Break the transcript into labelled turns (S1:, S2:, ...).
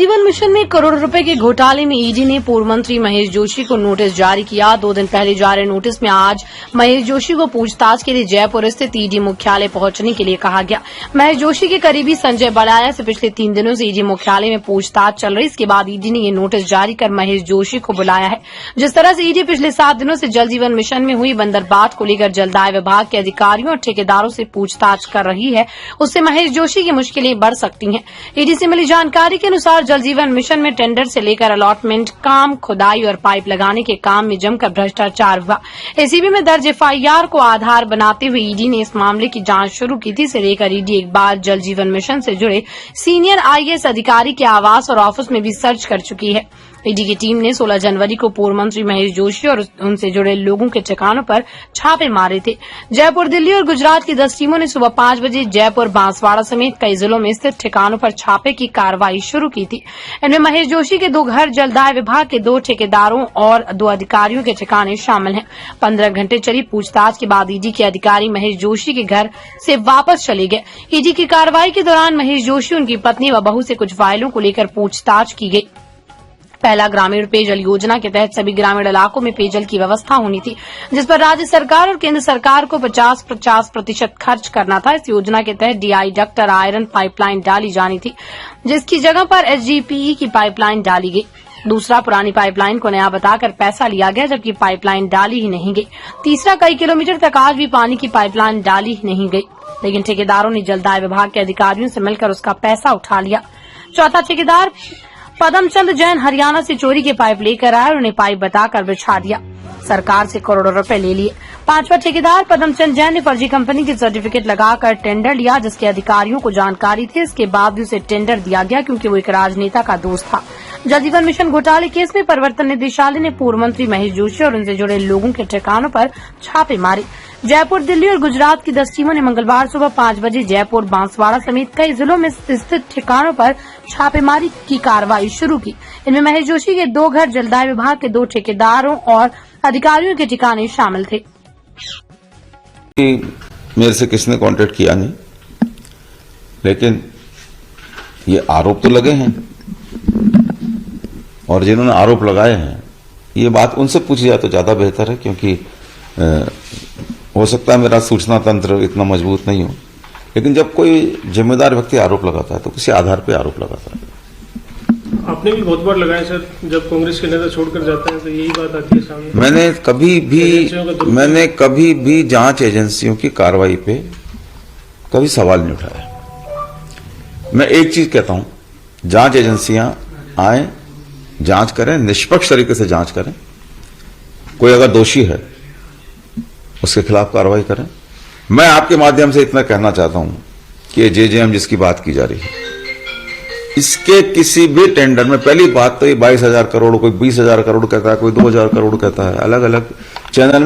S1: जीवन मिशन में करोड़ों रुपए के घोटाले में ईडी ने पूर्व मंत्री महेश जोशी को नोटिस जारी किया। 2 दिन पहले जारी नोटिस में आज महेश जोशी को पूछताछ के लिए जयपुर स्थित ईडी मुख्यालय पहुंचने के लिए कहा गया। महेश जोशी के करीबी संजय बड़ाया से पिछले 3 दिनों से ईडी मुख्यालय में पूछताछ चल रही। इसके बाद ईडी ने ये नोटिस जारी कर महेश जोशी को बुलाया है। जिस तरह से ईडी पिछले 7 दिनों से जल जीवन मिशन में हुई बंदरबाट को लेकर जलदाय विभाग के अधिकारियों और ठेकेदारों से पूछताछ कर रही है, उससे महेश जोशी की मुश्किलें बढ़ सकती हैं। ईडी से मिली जानकारी के अनुसार जल जीवन मिशन में टेंडर से लेकर अलॉटमेंट काम, खुदाई और पाइप लगाने के काम में जमकर भ्रष्टाचार हुआ। एसीबी में दर्ज एफआईआर को आधार बनाते हुए ईडी ने इस मामले की जांच शुरू की थी। इसे लेकर ईडी एक बार जल जीवन मिशन से जुड़े सीनियर आईएएस अधिकारी के आवास और ऑफिस में भी सर्च कर चुकी है। ईडी की टीम ने 16 जनवरी को पूर्व मंत्री महेश जोशी और उनसे जुड़े लोगों के ठिकानों पर छापे मारे थे। जयपुर, दिल्ली और गुजरात की 10 टीमों ने सुबह 5 बजे जयपुर, बांसवाड़ा समेत कई जिलों में स्थित ठिकानों पर छापे की कार्रवाई शुरू की थी। इनमें महेश जोशी के 2 घर, जलदाय विभाग के 2 ठेकेदारों और 2 अधिकारियों के ठिकाने शामिल हैं। 15 घंटे चली पूछताछ के बाद ईडी के अधिकारी महेश जोशी के घर से वापस चले गए। ईडी की कार्रवाई के दौरान महेश जोशी, उनकी पत्नी व बहू से कुछ फाइलों को लेकर पूछताछ की गई। पहला ग्रामीण पेयजल योजना के तहत सभी ग्रामीण इलाकों में पेयजल की व्यवस्था होनी थी, जिस पर राज्य सरकार और केंद्र सरकार को 50% खर्च करना था। इस योजना के तहत डीआई डक्ट और आयरन पाइपलाइन डाली जानी थी, जिसकी जगह पर एचडीपीई की पाइपलाइन डाली गई। दूसरा, पुरानी पाइपलाइन को नया बताकर पैसा लिया गया, जबकि पाइपलाइन डाली ही नहीं गई। तीसरा, कई किलोमीटर तक आज भी पानी की पाइपलाइन डाली ही नहीं गई, लेकिन ठेकेदारों ने जलदाय विभाग के अधिकारियों से मिलकर उसका पैसा उठा लिया। चौथा, ठेकेदार पदमचंद जैन हरियाणा से चोरी के पाइप लेकर आए और उन्हें पाइप बताकर बिछा दिया, सरकार से करोड़ों रुपए ले लिए। 5वां, ठेकेदार पदमचंद जैन ने फर्जी कंपनी के सर्टिफिकेट लगाकर टेंडर लिया, जिसके अधिकारियों को जानकारी थी। इसके बाद भी उसे टेंडर दिया गया क्योंकि वो एक राजनेता का दोस्त था। जल जीवन मिशन घोटाले केस में प्रवर्तन निदेशालय ने पूर्व मंत्री महेश जोशी और उनसे जुड़े लोगों के ठिकानों पर छापे मारे। जयपुर, दिल्ली और गुजरात की 10 टीमों ने मंगलवार सुबह 5 बजे जयपुर, बांसवाड़ा समेत कई जिलों में स्थित ठिकानों पर छापेमारी की कार्रवाई शुरू की। इनमें महेश जोशी के 2 घर, जलदाय विभाग के 2 ठेकेदारों और अधिकारियों के ठिकाने शामिल थे।
S2: मेरे से किसने कांटेक्ट किया नहीं, लेकिन ये आरोप तो लगे हैं और जिन्होंने आरोप लगाए हैं ये बात उनसे पूछी जाए तो ज्यादा बेहतर है, क्योंकि हो सकता है मेरा सूचना तंत्र इतना मजबूत नहीं हो, लेकिन जब कोई जिम्मेदार व्यक्ति आरोप लगाता है तो किसी आधार पर आरोप लगाता है।
S3: आपने भी बहुत बार लगाया सर, जब कांग्रेस के नेता छोड़कर जाते हैं तो यही बात आती है सामने।
S2: मैंने कभी भी जांच एजेंसियों की कार्रवाई पे कभी सवाल नहीं उठाया। मैं एक चीज कहता हूं, जांच एजेंसियां आए, जांच करें, निष्पक्ष तरीके से जांच करें। कोई अगर दोषी है उसके खिलाफ कार्रवाई करें। मैं आपके माध्यम से इतना कहना चाहता हूं कि ये जेजेएम जिसकी बात की जा रही है, इसके किसी भी टेंडर में, पहली बात तो ये 22,000 करोड़, कोई 20,000 करोड़ कहता है, कोई 2,000 करोड़ कहता है, अलग अलग चैनल में